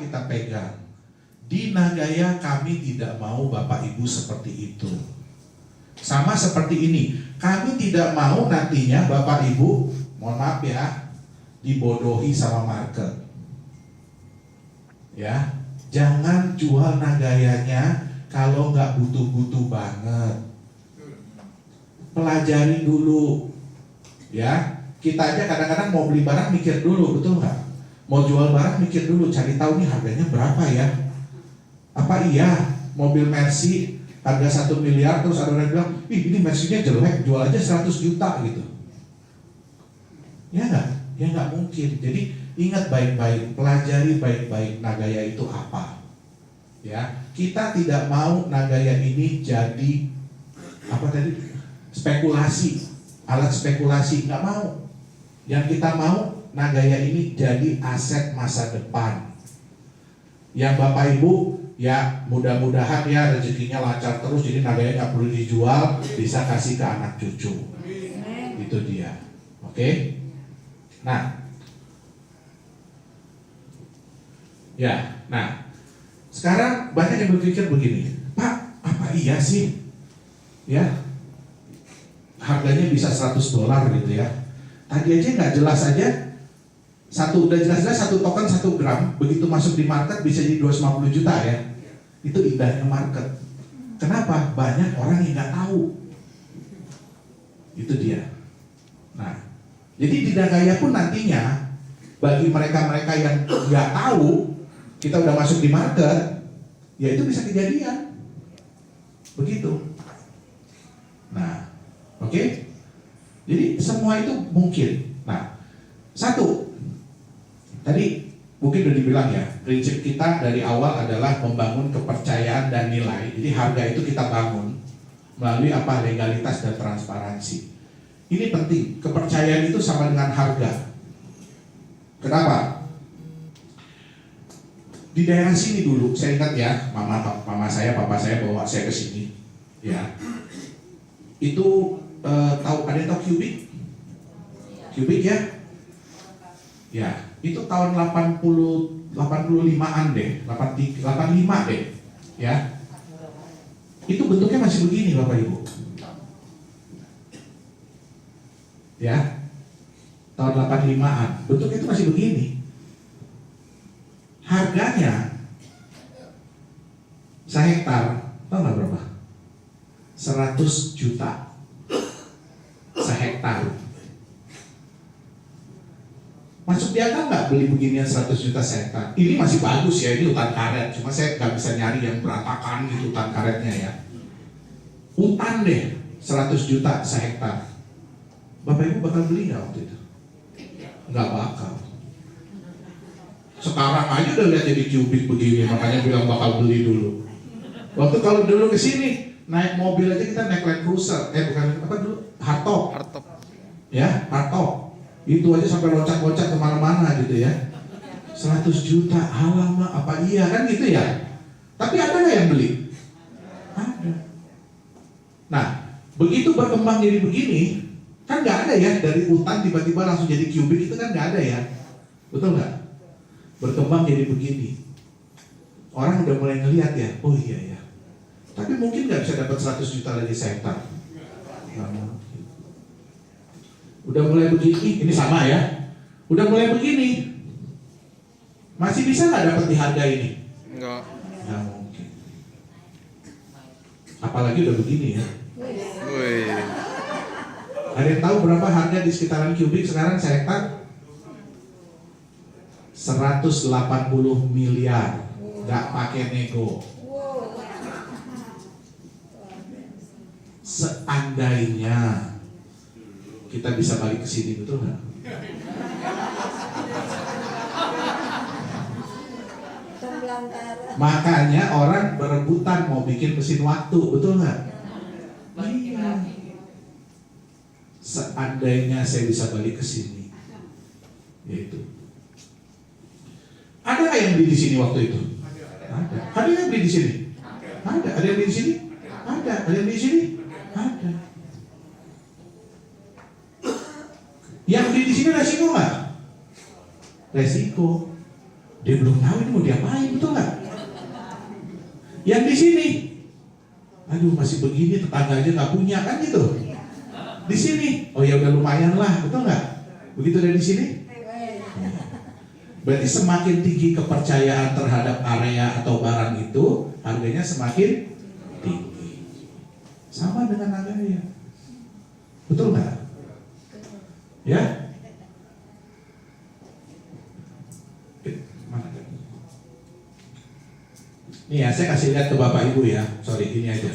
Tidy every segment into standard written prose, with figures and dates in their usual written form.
kita pegang. Di Nagaya kami tidak mau Bapak Ibu seperti itu. Sama seperti ini, kami tidak mau nantinya Bapak Ibu, mohon maaf ya, dibodohi sama market. Ya, jangan jual Nagayanya kalau nggak butuh-butuh banget. Pelajari dulu, ya. Kita aja kadang-kadang mau beli barang mikir dulu, betul nggak? Mau jual barang mikir dulu, cari tahu nih harganya berapa ya. Apa iya mobil Mercy harga 1 miliar terus ada orang bilang, ih ini Mercy-nya jelek, jual aja 100 juta gitu. Ya nggak? Ya nggak mungkin. Jadi ingat baik-baik, pelajari baik-baik Nagaya itu apa. Ya, kita tidak mau Nagaya ini jadi apa tadi? Spekulasi, alat spekulasi, nggak mau. Yang kita mau Nagaya ini jadi aset masa depan. Yang Bapak Ibu ya mudah-mudahan ya rezekinya lancar terus, jadi Nagaya nggak perlu dijual, bisa kasih ke anak cucu. Itu dia. Oke? Nah, ya, nah sekarang banyak yang berpikir begini, Pak, apa iya sih ya harganya bisa $100 gitu ya? Tadi aja nggak jelas aja, udah jelas-jelas 1 token 1 gram, begitu masuk di market bisa jadi 250 juta ya. Itu indahnya market. Kenapa? Banyak orang yang nggak tahu. Itu dia. Nah, jadi di Nagaya pun nantinya bagi mereka-mereka yang nggak tahu, kita udah masuk di market, ya itu bisa kejadian. Begitu. Nah, oke? Jadi semua itu mungkin. Nah, satu, tadi mungkin udah dibilang ya, prinsip kita dari awal adalah membangun kepercayaan dan nilai. Jadi harga itu kita bangun melalui apa? Legalitas dan transparansi. Ini penting, kepercayaan itu sama dengan harga. Kenapa? Di daerah sini dulu, saya ingat ya, mama saya, papa saya bawa saya ke sini, ya. Itu tahu, ada yang tahu Cubic? Cubic ya? Ya, itu tahun 85-an deh, 85 deh, ya. Itu bentuknya masih begini Bapak Ibu. Ya, tahun 85-an, bentuknya itu masih begini. Harganya sehektar, tahu nggak berapa? 100 juta sehektar. Masuk di akal nggak beli beginian 100 juta sehektar? Ini masih bagus ya, ini hutan karet. Cuma saya nggak bisa nyari yang berantakan gitu hutan karetnya ya. Hutan deh, 100 juta sehektar. Bapak Ibu bakal beli nggak waktu itu? Nggak bakal. Sekarang aja udah lihat jadi Cubic begini, makanya bilang bakal beli dulu. Waktu kalau dulu ke sini naik mobil aja kita naik Land Cruiser, bukan apa dulu, Hardtop. Ya, Hardtop. Itu aja sampai loncat-loncat kemana-mana gitu ya. 100 juta, alamak apa iya kan gitu ya. Tapi ada nggak yang beli? Ada. Nah, begitu berkembang jadi begini, kan nggak ada ya dari hutan tiba-tiba langsung jadi Cubic, itu kan nggak ada ya, betul nggak? Berkembang jadi begini, orang udah mulai ngelihat ya, oh iya ya. Tapi mungkin nggak bisa dapat 100 juta lagi sehektar. Udah mulai begini, ini sama ya. Udah mulai begini, masih bisa nggak dapat di harga ini? Enggak. Nggak mungkin. Apalagi udah begini ya. Ada yang tahu berapa harga di sekitaran Cubic sekarang sehektar? 180 miliar, nggak pakai nego. Seandainya kita bisa balik ke sini, betul nggak? Makanya orang berebutan mau bikin mesin waktu, betul nggak? Iya. Seandainya saya bisa balik ke sini, yaitu. Ada nggak yang beli di sini waktu itu? Ada. Ada yang beli di sini? Ada. Ada yang beli di sini? Ada. Ada yang beli di sini? Ada. Yang beli di sini resiko nggak? Resiko. Dia belum tahu ini mau diapain, betul nggak? Yang di sini, aduh masih begini, tetangga aja nggak punya kan gitu. Di sini, oh ya udah lumayan lah, betul nggak? Begitu dari sini. Berarti semakin tinggi kepercayaan terhadap area atau barang itu, harganya semakin tinggi. Sama dengan harganya, betul nggak? Ya? Nih ya, saya kasih lihat ke Bapak Ibu ya. Sorry, ini aja.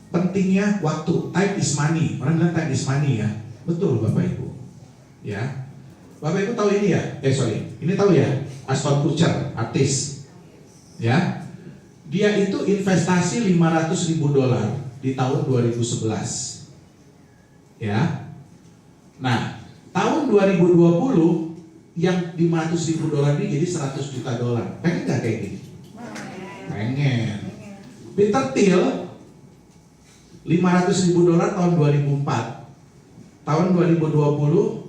Pentingnya waktu, time is money. Orang bilang time is money ya. Betul Bapak Ibu. Ya. Bapak Ibu tahu ini ya? Ini tahu ya? Ashton Kutcher, artis. Ya. Dia itu investasi $500.000 di tahun 2011. Ya. Nah, tahun 2020 yang $500.000 ini jadi $100 juta. Pengen nggak kayak gini? Pengen. Peter Thiel $500.000 tahun 2004. Tahun 2020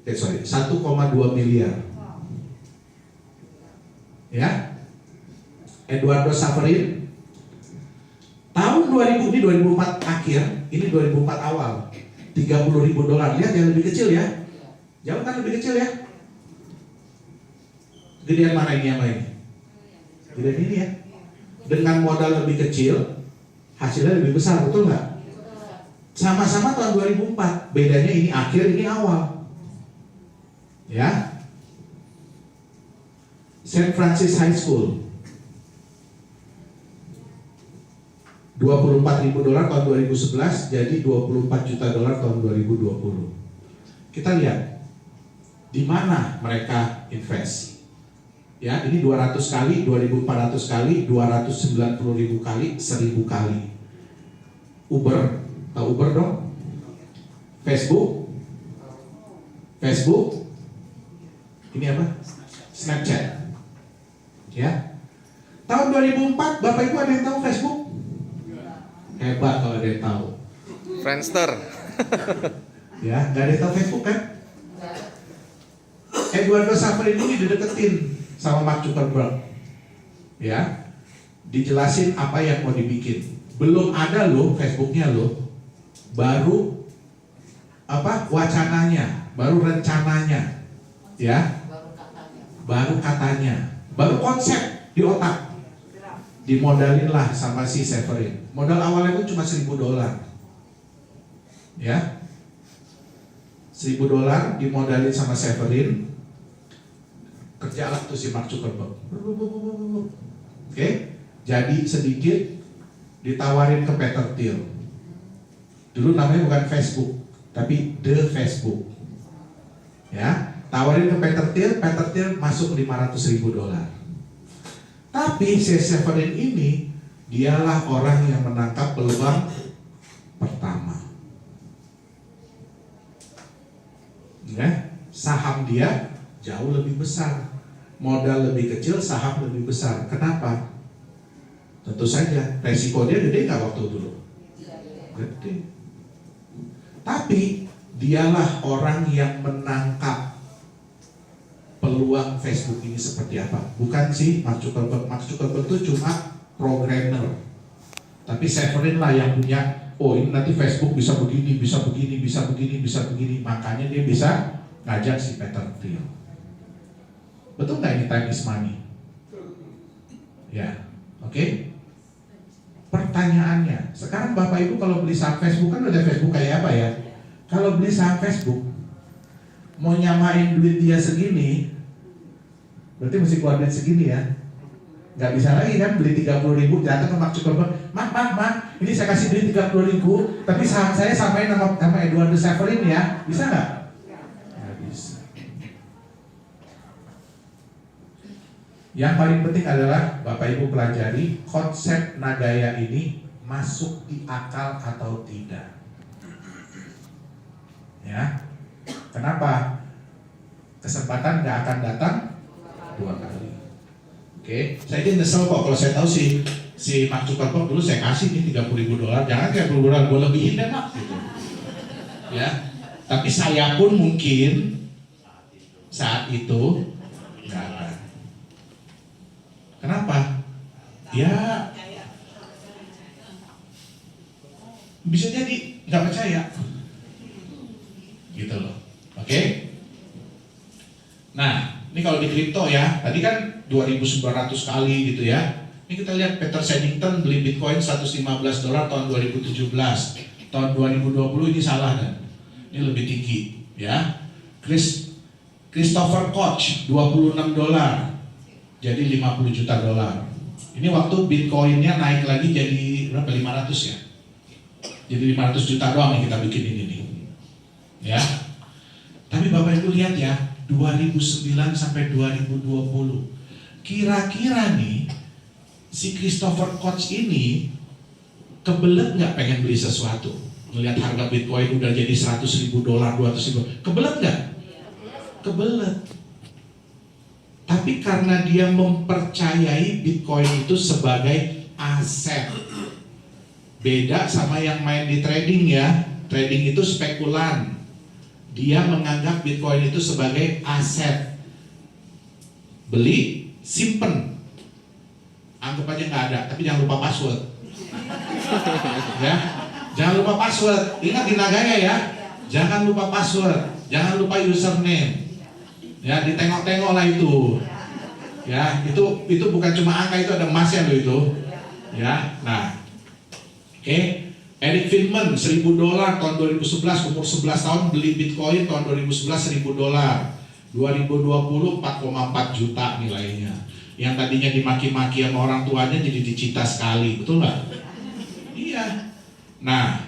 1,2 miliar. Ya. Eduardo Saverin tahun 2000 ini 2004 akhir, ini 2004 awal. $30.000. Lihat yang lebih kecil ya. Jauh kan lebih kecil ya. Gedean mana ini yang lain? Gedean ini ya. Dengan modal lebih kecil, hasilnya lebih besar, betul nggak? Sama-sama tahun 2004, bedanya ini akhir, ini awal. Ya. St. Francis High School $24.000 tahun 2011 jadi $24 juta tahun 2020. Kita lihat di mana mereka invest. Ya, ini 200 kali, 2.400 kali, 290.000 kali, 1.000 kali. Uber, tahu Uber dong? Facebook, ini apa? Snapchat. Ya. Tahun 2004, Bapak Ibu ada yang tahu Facebook? Hebat kalau ada yang tahu. Friendster. Ya, nggak ada yang tahu Facebook kan? Eduardo Saverin ini dideketin sama Mark Zuckerberg. Ya, dijelasin apa yang mau dibikin. Belum ada loh Facebooknya loh. Baru apa wacananya, baru rencananya. Ya. Baru katanya. Baru konsep di otak. Dimodalin lah sama si Saverin. Modal awalnya itu cuma $1.000. Ya. $1.000 dimodalin sama Saverin. Kerjalah tuh si Mark Zuckerberg. Oke. Jadi sedikit ditawarin ke Peter Thiel. Dulu namanya bukan Facebook, tapi The Facebook. Ya, tawarin ke Peter Thiel masuk $500.000. Tapi si Saverin ini dialah orang yang menangkap peluang pertama. Ya, saham dia jauh lebih besar, modal lebih kecil, saham lebih besar. Kenapa? Tentu saja resiko dia gede nggak waktu dulu? Gede. Tapi dialah orang yang menangkap peluang Facebook ini seperti apa. Bukan sih Mark Zuckerberg. Mark Zuckerberg itu cuma programmer. Tapi Saverin lah yang punya, oh ini nanti Facebook bisa begini, bisa begini, bisa begini, bisa begini. Makanya dia bisa ngajak si Peter Thiel. Betul nggak ini time is money? Ya, oke. Pertanyaannya, sekarang Bapak Ibu kalau beli saham Facebook kan udah Facebook kayak apa ya? Kalau beli saham Facebook, mau nyamain duit dia segini, berarti mesti keluar duit segini ya. Nggak bisa lagi kan beli 30.000 datang ke Mark Zuckerberg, Mak, ini saya kasih duit 30.000, tapi saham saya samain sama Eduardo Saverin ya, bisa nggak? Nggak bisa. Yang paling penting adalah Bapak Ibu pelajari konsep Nagaya ini masuk di akal atau tidak. Ya, kenapa? Kesempatan nggak akan datang 2 kali. Oke, saya ini nyesel kok kalau saya tahu si Mark Zuckerberg dulu saya kasih nih $30.000, jangan $30 gue lebihin deh Mak, gitu. Ya, tapi saya pun mungkin saat itu nggak ada. Kenapa? Ya bisa jadi nggak percaya, gitu loh. Oke? Nah, ini kalau di kripto ya, tadi kan 2.900 kali gitu ya. Ini kita lihat Peter Sennington beli Bitcoin $115 tahun 2017. Tahun 2020 ini salah kan? Ini lebih tinggi ya. Christopher Koch $26, jadi $50 juta. Ini waktu Bitcoinnya naik lagi jadi berapa? 500 ya. Jadi 500 juta doang yang kita bikin ini nih. Ya. Tapi Bapak Ibu lihat ya, 2009 sampai 2020. Kira-kira nih si Christopher Koch ini kebelet nggak pengen beli sesuatu? Melihat harga Bitcoin udah jadi $100.000, $200.000, kebelet nggak? Kebelet. Tapi karena dia mempercayai Bitcoin itu sebagai aset. Beda sama yang main di trading ya. Trading itu spekulan. Dia menganggap Bitcoin itu sebagai aset. Beli, simpen. Anggap aja nggak ada, tapi jangan lupa password. Ya, jangan lupa password. Ingat di Nagaya ya, jangan lupa password, jangan lupa username. Ya, ditengok-tengok lah itu. Ya, itu bukan cuma angka, itu ada emasnya loh itu. Ya, nah, oke. Eric Friedman $1.000 tahun 2011, umur 11 tahun beli Bitcoin tahun 2011 $1.000. 2020 4,4 juta nilainya. Yang tadinya dimaki-maki sama orang tuanya jadi dicita sekali, betul nggak? Iya. Nah,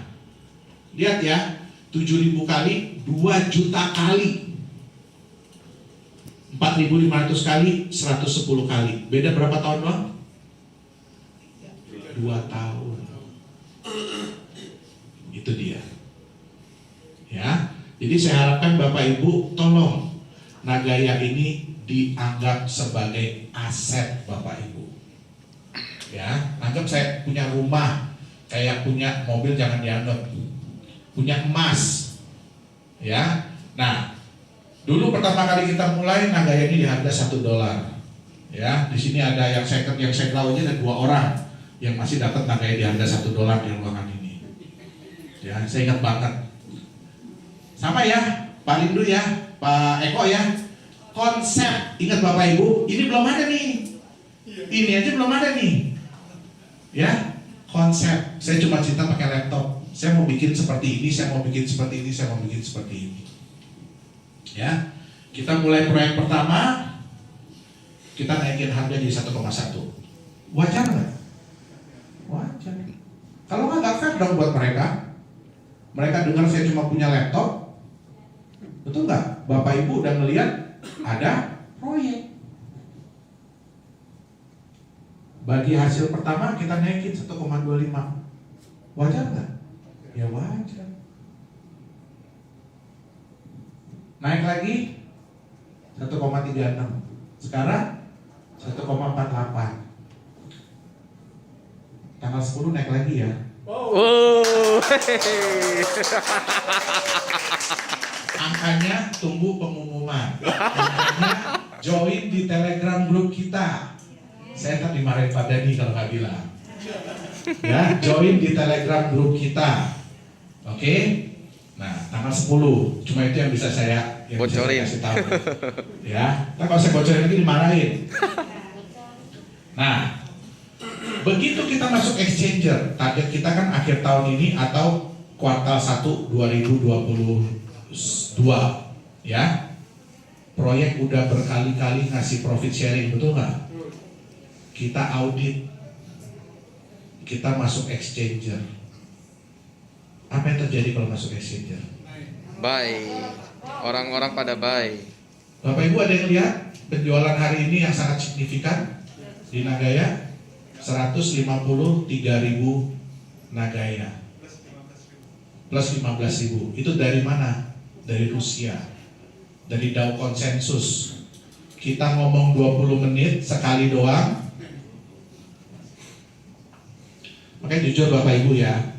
lihat ya, 7.000 kali, 2 juta kali. 4.500 kali, 110 kali. Beda berapa tahun doang? 2 tahun. Itu dia. Ya. Jadi saya harapkan Bapak Ibu tolong Nagaya ini dianggap sebagai aset Bapak Ibu. Ya, anggap saya punya rumah, kayak punya mobil jangan dianggap. Punya emas. Ya. Nah, dulu pertama kali kita mulai Nagaya ini di harga $1. Ya, di sini ada yang second, yang saya tahu aja ada 2 orang yang masih dapat Nagaya di harga $1 di ruangan ini. Ya, saya ingat banget. Sama ya, Pak Lindu ya, Pak Eko ya. Konsep, ingat Bapak Ibu, ini belum ada nih. Ini aja belum ada nih. Ya, konsep. Saya cuma cinta pakai laptop. Saya mau bikin seperti ini, saya mau bikin seperti ini, saya mau bikin seperti ini. Ya, kita mulai proyek pertama, kita naikin harga di 1,1. Wajar nggak? Wajar. Kalau nggak fair dong buat mereka. Mereka dengar saya cuma punya laptop, betul nggak? Bapak Ibu udah ngelihat ada proyek. Bagi hasil pertama kita naikin 1,25. Wajar nggak? Ya wajar. Naik lagi 1,36. Sekarang 1,48. Tanggal 10 naik lagi ya. Oh. Angkanya tunggu pengumuman. Angkanya join di Telegram grup kita. Saya tak dimarahin Pak Dani kalau nggak bilang. Ya, join di Telegram grup kita. Oke? Nah, tanggal 10. Cuma itu yang bisa saya bocorin. Bisa saya kasih tahu. Ya, kan kalau saya bocorin lagi dimarahin. Nah, begitu kita masuk exchanger, target kita kan akhir tahun ini atau kuartal 1 2022, ya. Proyek udah berkali-kali ngasih profit sharing, betul nggak? Kita audit, kita masuk exchanger. Apa yang terjadi kalau masuk exchanger? Buy. Orang-orang pada buy. Bapak Ibu ada yang lihat penjualan hari ini yang sangat signifikan di Nagaya? 153.000 Nagaya plus 15.000. Itu dari mana? Dari Rusia, dari Dow Konsensus. Kita ngomong 20 menit sekali doang. Makanya jujur Bapak Ibu ya,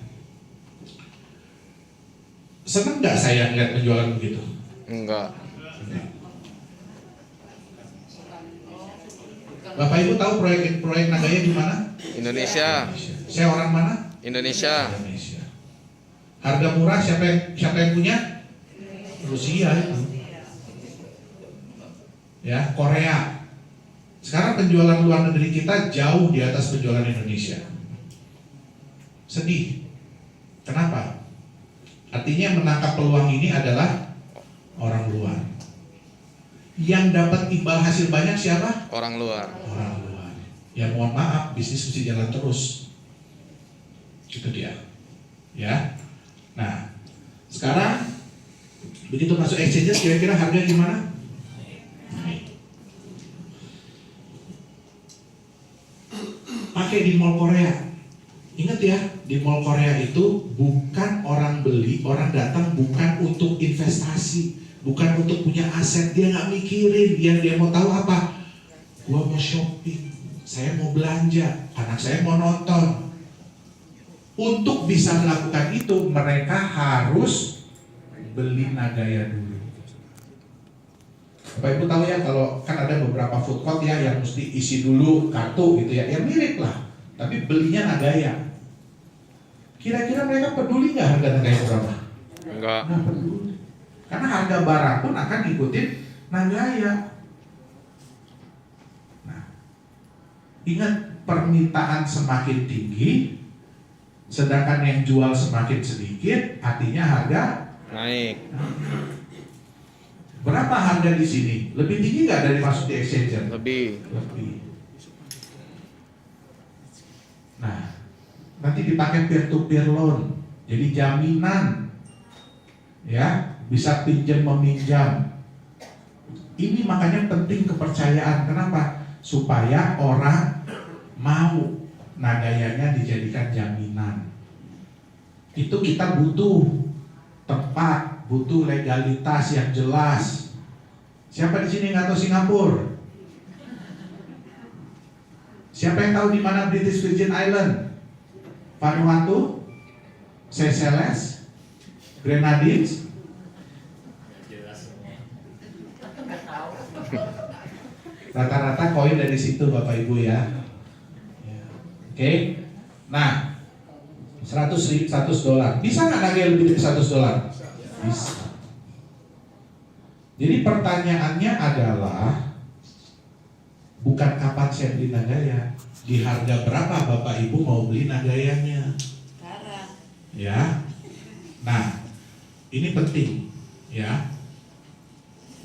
seneng nggak saya ngeliat penjualan begitu? Enggak. Bapak Ibu tahu proyek Nagaya di mana? Indonesia. Saya orang mana? Indonesia. Indonesia. Harga murah siapa yang punya? Rusia itu. Ya, Korea. Sekarang penjualan luar negeri kita jauh di atas penjualan Indonesia. Sedih. Kenapa? Artinya menangkap peluang ini adalah orang luar. Yang dapat imbal hasil banyak siapa? Orang luar. Orang luar. Ya mohon maaf, bisnis mesti jalan terus. Itu dia. Ya. Nah, sekarang begitu masuk exchange, kira-kira harga gimana? Pakai di mall Korea. Ingat ya, di mall Korea itu bukan orang beli, orang datang bukan untuk investasi, bukan untuk punya aset. Dia nggak mikirin, yang dia mau tahu apa? Gua mau shopping, saya mau belanja, anak saya mau nonton. Untuk bisa melakukan itu, mereka harus beli Nagaya dulu. Bapak Ibu tahu ya, kalau kan ada beberapa food court ya yang mesti isi dulu kartu gitu ya, yang mirip lah, tapi belinya Nagaya. Kira-kira mereka peduli nggak harga Nagaya berapa? Enggak. Nggak peduli, karena harga barang pun akan ngikutin Nagaya. Nah, ingat, permintaan semakin tinggi, sedangkan yang jual semakin sedikit, artinya harga Naik. berapa harga di sini? Lebih tinggi nggak dari masuk di exchange? Lebih. Lebih. Nah, nanti dipakai peer to peer loan, jadi jaminan, ya, bisa pinjam meminjam. Ini makanya penting kepercayaan. Kenapa? Supaya orang mau Nagayanya dijadikan jaminan. Itu kita butuh tempat, butuh legalitas yang jelas. Siapa di sini nggak tahu Singapura? Siapa yang tahu di mana British Virgin Island, Vanuatu, Seychelles, Grenadines? Rata-rata koin dari situ Bapak Ibu ya. Oke. Nah, $100. Bisa nggak Nagaya lebih dari $100? Bisa. Jadi pertanyaannya adalah bukan kapan saya beli Nagaya, di harga berapa Bapak Ibu mau beli Nagayanya? Sekarang. Ya. Nah, ini penting ya.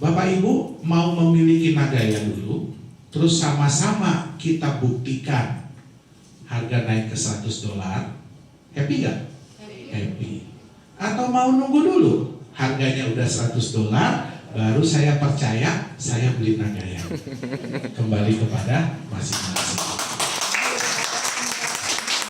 Bapak Ibu mau memiliki Nagaya dulu, terus sama-sama kita buktikan harga naik ke $100. Happy nggak? Happy. Atau mau nunggu dulu harganya udah $100, baru saya percaya, saya beli Nagaya. Kembali kepada masing-masing.